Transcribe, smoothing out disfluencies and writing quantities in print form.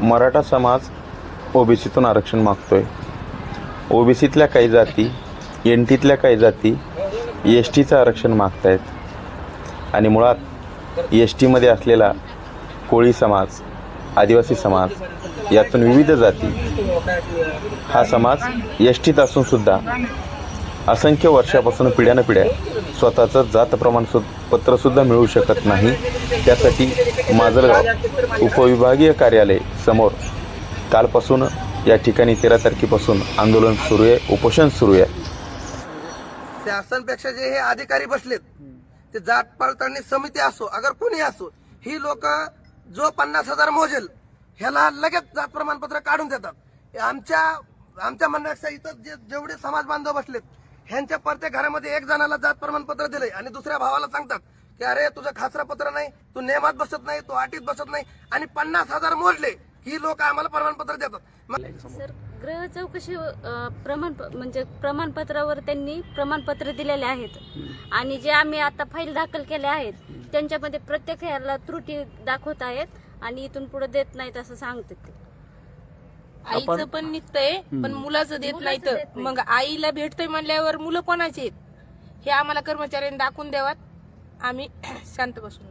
मराठा समाज ओबीसीतून आरक्षण मागतोय. ओबीसीतल्या काही जाती, एनटीतल्या काही जाती एस टीचं आरक्षण मागतायत आणि मुळात एस टीमध्ये असलेला कोळी समाज, आदिवासी समाज यातून विविध जाती हा समाज एस टीत असूनसुद्धा असंख्य वर्षापासून पिढ्यानपिढ्या स्वतःचं जात प्रमाणपत्रसुद्धा मिळू शकत नाही. त्यासाठी माजलगाव उपविभागीय कार्यालय समोर कालपासून या ठिकाणी 13 तारखेपासून आंदोलन सुरू आहे, उपोषण सुरू आहे. शासनपेक्षा जे हे अधिकारी बसलेत ते जात पडताळणी समिती असो अगर कोणी असो, ही लोक जो 50,000 मोजेल ह्याला लगेच जात प्रमाणपत्र काढून देतात. आमच्या म्हणण्यापेक्षा इथं जेवढे समाज बांधव बसलेत ह्यांच्या प्रत्येक घरामध्ये एक जणाला जात प्रमाणपत्र दिलंय आणि दुसऱ्या भावाला सांगतात की अरे तुझं खासरा पत्र नाही, तू नेमात बसत नाही, तू अटीत बसत नाही आणि 50,000 मोजले ही लोक आम्हाला प्रमाणपत्र देतात. सर, गृह चौकशी म्हणजे प्रमाणपत्रावर त्यांनी प्रमाणपत्र दिलेले आहेत आणि जे आम्ही आता फाईल दाखल केल्या आहेत त्यांच्यामध्ये प्रत्येक ह्याला त्रुटी दाखवत आहेत आणि इथून पुढे देत नाहीत असं सांगतात ते. आईचं पण निघतंय पण मुलाचं देत नाही. तर मग आईला भेटतंय म्हणल्यावर मुलं कोणाचे आहेत हे आम्हाला कर्मचाऱ्यांनी दाखवून द्यावात. आम्ही शांत बसून